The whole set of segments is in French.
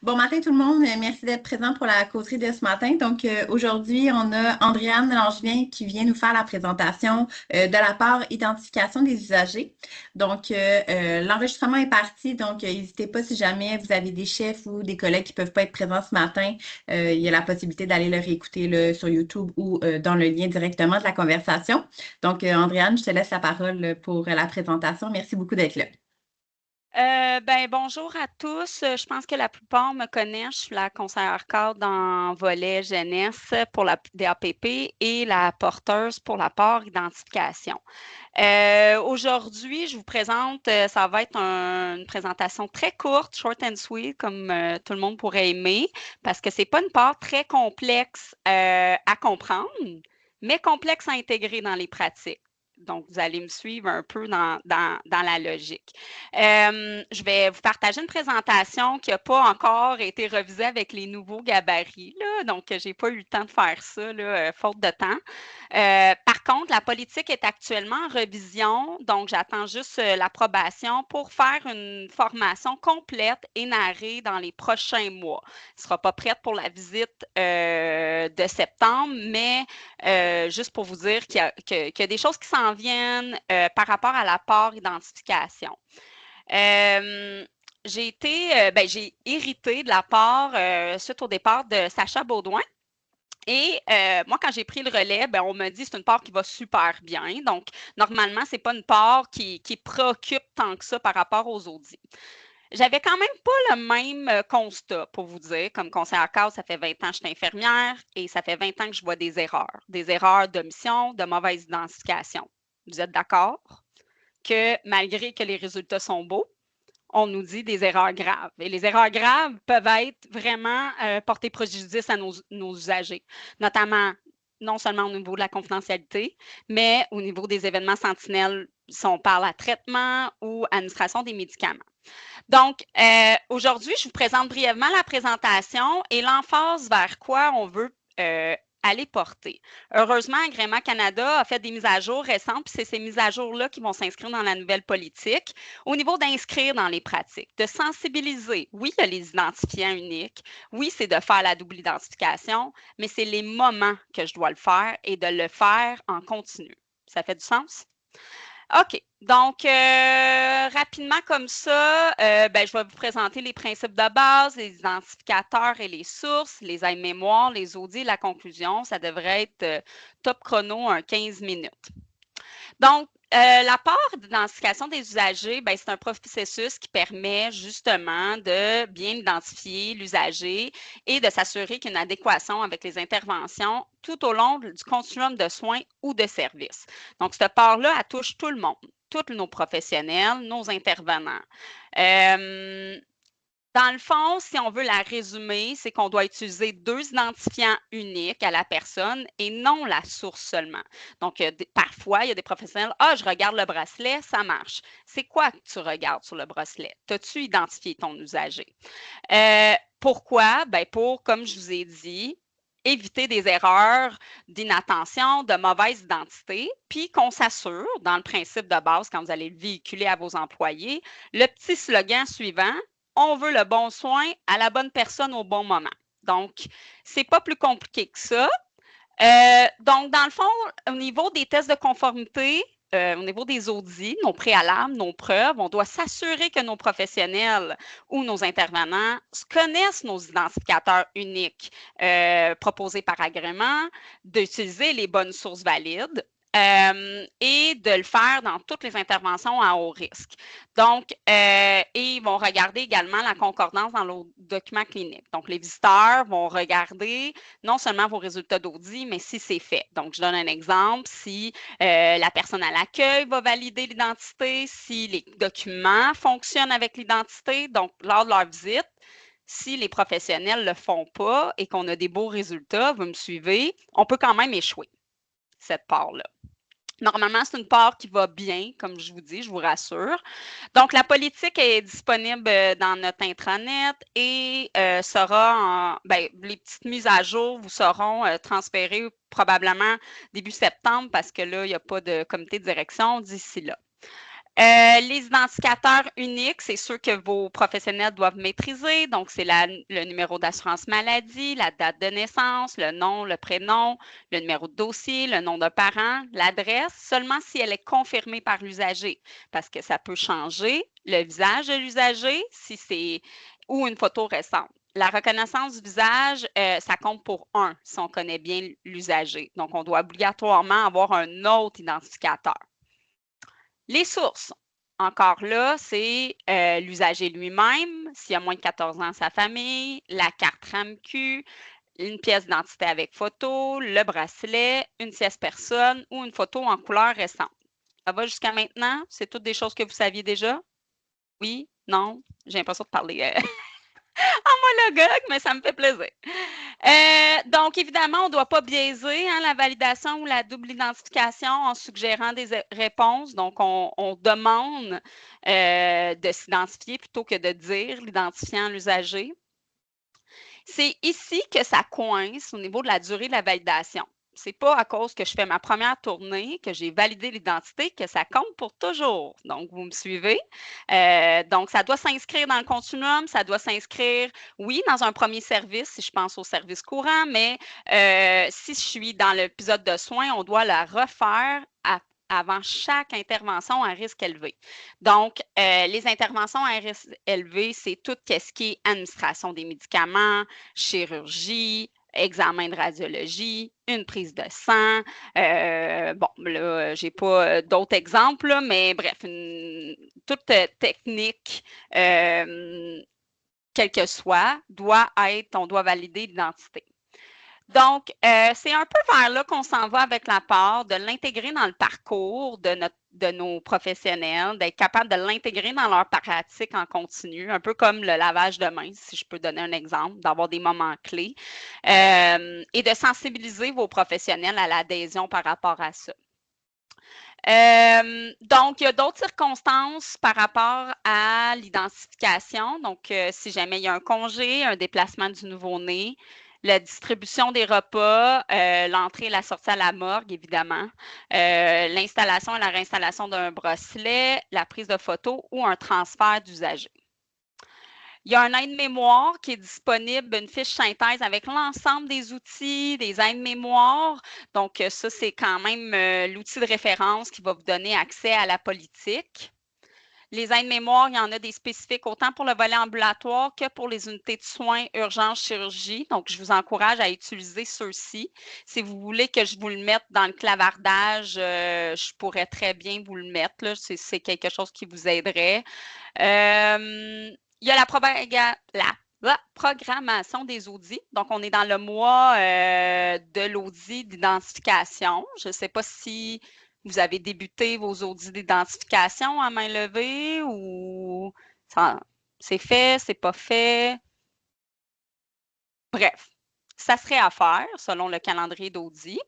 Bon matin tout le monde, merci d'être présent pour la causerie de ce matin. Donc aujourd'hui, on a Andréane Langevin qui vient nous faire la présentation de la part identification des usagers. Donc l'enregistrement est parti, donc n'hésitez pas si jamais vous avez des chefs ou des collègues qui ne peuvent pas être présents ce matin, il y a la possibilité d'aller le réécouter là, sur YouTube ou dans le lien directement de la conversation. Donc Andréane, je te laisse la parole pour la présentation. Merci beaucoup d'être là. Bonjour à tous. Je pense que la plupart me connaissent. Je suis la conseillère cadre dans volet jeunesse pour la DAPP et la porteuse pour la part identification. Aujourd'hui, je vous présente, ça va être une présentation très courte, short and sweet, comme tout le monde pourrait aimer, parce que c'est pas une part très complexe à comprendre, mais complexe à intégrer dans les pratiques. Donc, vous allez me suivre un peu dans la logique. Je vais vous partager une présentation qui n'a pas encore été revisée avec les nouveaux gabarits, là, donc je n'ai pas eu le temps de faire ça, là, faute de temps. Par contre, la politique est actuellement en révision, donc j'attends juste l'approbation pour faire une formation complète et narrée dans les prochains mois. Elle ne sera pas prête pour la visite de septembre, mais juste pour vous dire qu'il y a des choses qui s'en viennent par rapport à la part identification. J'ai hérité de la part suite au départ de Sacha Baudouin. Et moi, quand j'ai pris le relais, on m'a dit que c'est une part qui va super bien. Donc, normalement, ce n'est pas une part qui préoccupe tant que ça par rapport aux audits. J'avais quand même pas le même constat, pour vous dire. Comme conseillère cadre, ça fait 20 ans que je suis infirmière et ça fait 20 ans que je vois des erreurs d'omission, de mauvaise identification. Vous êtes d'accord que malgré que les résultats sont beaux, on nous dit des erreurs graves. Et les erreurs graves peuvent être vraiment porter préjudice à nos usagers, notamment non seulement au niveau de la confidentialité, mais au niveau des événements sentinelles, si on parle à traitement ou administration des médicaments. Donc, aujourd'hui, je vous présente brièvement la présentation et l'emphase vers quoi on veut aller porter. Heureusement, Agrément Canada a fait des mises à jour récentes, puis c'est ces mises à jour-là qui vont s'inscrire dans la nouvelle politique. Au niveau d'inscrire dans les pratiques, de sensibiliser, oui, il y a les identifiants uniques, oui, c'est de faire la double identification, mais c'est les moments que je dois le faire et de le faire en continu. Ça fait du sens? OK. Donc, rapidement comme ça, je vais vous présenter les principes de base, les identificateurs et les sources, les aides-mémoire, les audits, la conclusion. Ça devrait être top chrono, 15 minutes. Donc, la part d'identification des usagers, c'est un processus qui permet justement de bien identifier l'usager et de s'assurer qu'il y a une adéquation avec les interventions tout au long du continuum de soins ou de services. Donc, cette part-là, elle touche tout le monde, tous nos professionnels, nos intervenants. Dans le fond, si on veut la résumer, c'est qu'on doit utiliser 2 identifiants uniques à la personne et non la source seulement. Donc, parfois, il y a des professionnels, « Ah, je regarde le bracelet, ça marche. » C'est quoi que tu regardes sur le bracelet? T'as-tu identifié ton usager? Pourquoi? Pour, comme je vous ai dit, éviter des erreurs d'inattention, de mauvaise identité, puis qu'on s'assure, dans le principe de base, quand vous allez le véhiculer à vos employés, le petit slogan suivant, on veut le bon soin à la bonne personne au bon moment. Donc, c'est pas plus compliqué que ça. Donc, dans le fond, au niveau des tests de conformité, au niveau des audits, nos préalables, nos preuves, on doit s'assurer que nos professionnels ou nos intervenants connaissent nos identificateurs uniques proposés par agrément, d'utiliser les bonnes sources valides. Et de le faire dans toutes les interventions à haut risque. Donc, et ils vont regarder également la concordance dans le document clinique. Donc, les visiteurs vont regarder non seulement vos résultats d'audit, mais si c'est fait. Donc, je donne un exemple. Si la personne à l'accueil va valider l'identité, si les documents fonctionnent avec l'identité, donc lors de leur visite, si les professionnels ne le font pas et qu'on a des beaux résultats, vous me suivez, on peut quand même échouer cette part-là. Normalement, c'est une part qui va bien, comme je vous dis, je vous rassure. Donc, la politique est disponible dans notre intranet et sera les petites mises à jour vous seront transférées probablement début septembre parce que là, il n'y a pas de comité de direction d'ici là. Les identificateurs uniques, c'est ceux que vos professionnels doivent maîtriser. Donc, c'est le numéro d'assurance maladie, la date de naissance, le nom, le prénom, le numéro de dossier, le nom d'un parent, l'adresse, seulement si elle est confirmée par l'usager, parce que ça peut changer le visage de l'usager si c'est ou une photo récente. La reconnaissance du visage, ça compte pour 1 si on connaît bien l'usager. Donc, on doit obligatoirement avoir un autre identificateur. Les sources, encore là, c'est l'usager lui-même, s'il a moins de 14 ans, sa famille, la carte RAMQ, une pièce d'identité avec photo, le bracelet, une tierce personne ou une photo en couleur récente. Ça va jusqu'à maintenant? C'est toutes des choses que vous saviez déjà? Oui? Non? J'ai l'impression de parler en monologue, mais ça me fait plaisir. Donc, évidemment, on ne doit pas biaiser la validation ou la double identification en suggérant des réponses. Donc, on demande de s'identifier plutôt que de dire l'identifiant à l'usager. C'est ici que ça coince au niveau de la durée de la validation. C'est pas à cause que je fais ma première tournée, que j'ai validé l'identité, que ça compte pour toujours. Donc, vous me suivez? Donc, ça doit s'inscrire dans le continuum, ça doit s'inscrire, oui, dans un premier service, si je pense au service courant, mais si je suis dans l'épisode de soins, on doit la refaire avant chaque intervention à risque élevé. Donc, les interventions à risque élevé, c'est tout ce qui est administration des médicaments, chirurgie, examen de radiologie, une prise de sang. Bon, là, je n'ai pas d'autres exemples, là, mais bref, toute technique, quelle que soit, on doit valider l'identité. Donc, c'est un peu vers là qu'on s'en va avec l'apport, de l'intégrer dans le parcours de nos professionnels, d'être capable de l'intégrer dans leur pratique en continu, un peu comme le lavage de mains, si je peux donner un exemple, d'avoir des moments clés, et de sensibiliser vos professionnels à l'adhésion par rapport à ça. Donc, il y a d'autres circonstances par rapport à l'identification. Donc, si jamais il y a un congé, un déplacement du nouveau-né, la distribution des repas, l'entrée et la sortie à la morgue, évidemment, l'installation et la réinstallation d'un bracelet, la prise de photos ou un transfert d'usager. Il y a un aide-mémoire qui est disponible, une fiche synthèse avec l'ensemble des outils, des aides-mémoires. Donc, ça, c'est quand même l'outil de référence qui va vous donner accès à la politique. Les aides-mémoires, il y en a des spécifiques autant pour le volet ambulatoire que pour les unités de soins, urgence, chirurgie. Donc, je vous encourage à utiliser ceux-ci. Si vous voulez que je vous le mette dans le clavardage, je pourrais très bien vous le mettre. C'est quelque chose qui vous aiderait. Il y a la programmation des audits. Donc, on est dans le mois de l'audit d'identification. Je ne sais pas si vous avez débuté vos audits d'identification à main levée ou c'est fait, c'est pas fait. Bref, ça serait à faire selon le calendrier d'audit.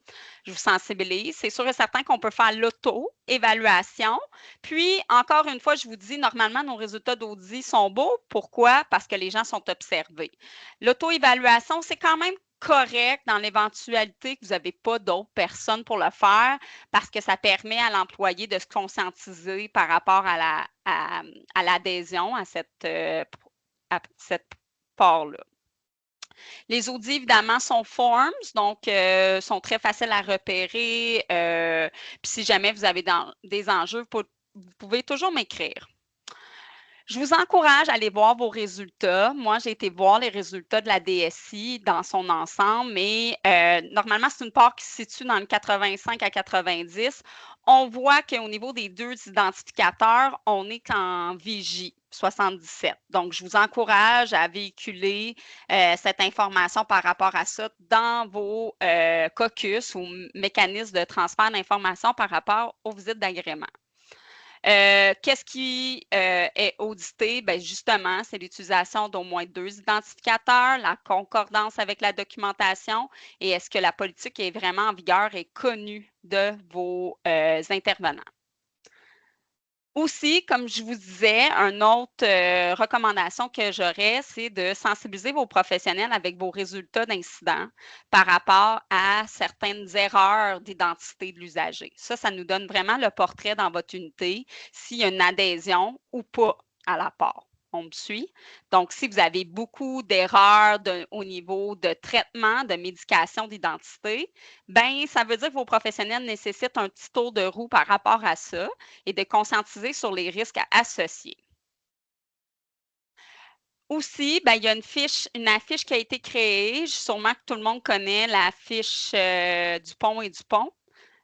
Je vous sensibilise. C'est sûr et certain qu'on peut faire l'auto-évaluation. Puis, encore une fois, je vous dis, normalement, nos résultats d'audit sont beaux. Pourquoi? Parce que les gens sont observés. L'auto-évaluation, c'est quand même correct dans l'éventualité que vous n'avez pas d'autres personnes pour le faire parce que ça permet à l'employé de se conscientiser par rapport à l'adhésion à cette part-là. Les audits, évidemment, sont forms, donc sont très faciles à repérer. Puis si jamais vous avez des enjeux, vous pouvez toujours m'écrire. Je vous encourage à aller voir vos résultats. Moi, j'ai été voir les résultats de la DSI dans son ensemble, mais normalement, c'est une part qui se situe dans le 85 à 90. On voit qu'au niveau des 2 identificateurs, on est en vigie. 77. Donc, je vous encourage à véhiculer cette information par rapport à ça dans vos caucus ou mécanismes de transfert d'informations par rapport aux visites d'agrément. Qu'est-ce qui est audité? Bien, justement, c'est l'utilisation d'au moins 2 identificateurs, la concordance avec la documentation et est-ce que la politique est vraiment en vigueur et connue de vos intervenants. Aussi, comme je vous disais, une autre recommandation que j'aurais, c'est de sensibiliser vos professionnels avec vos résultats d'incident par rapport à certaines erreurs d'identité de l'usager. Ça nous donne vraiment le portrait dans votre unité, s'il y a une adhésion ou pas à l'apport. On me suit? Donc, si vous avez beaucoup d'erreurs au niveau de traitement, de médication d'identité, ben ça veut dire que vos professionnels nécessitent un petit tour de roue par rapport à ça et de conscientiser sur les risques associés. Aussi, ben, il y a une affiche qui a été créée. Sûrement que tout le monde connaît l'affiche Dupont et Dupont.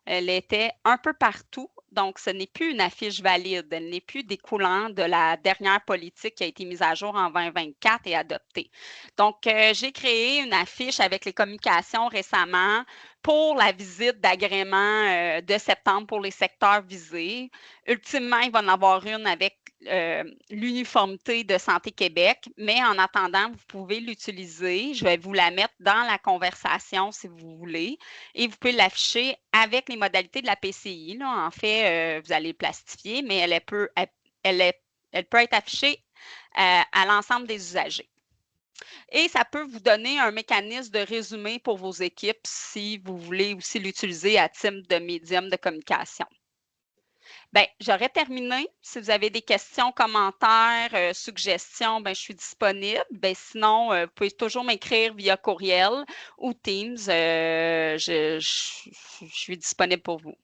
Elle était un peu partout. Donc, ce n'est plus une affiche valide. Elle n'est plus découlant de la dernière politique qui a été mise à jour en 2024 et adoptée. Donc, j'ai créé une affiche avec les communications récemment pour la visite d'agrément de septembre pour les secteurs visés. Ultimement, il va en avoir une avec l'uniformité de Santé Québec, mais en attendant, vous pouvez l'utiliser. Je vais vous la mettre dans la conversation si vous voulez et vous pouvez l'afficher avec les modalités de la PCI. Là. En fait, vous allez le plastifier, mais elle peut être affichée à l'ensemble des usagers. Et ça peut vous donner un mécanisme de résumé pour vos équipes si vous voulez aussi l'utiliser à titre de médium de communication. Bien, j'aurais terminé. Si vous avez des questions, commentaires, suggestions, ben, je suis disponible. Ben, sinon, vous pouvez toujours m'écrire via courriel ou Teams. Je suis disponible pour vous.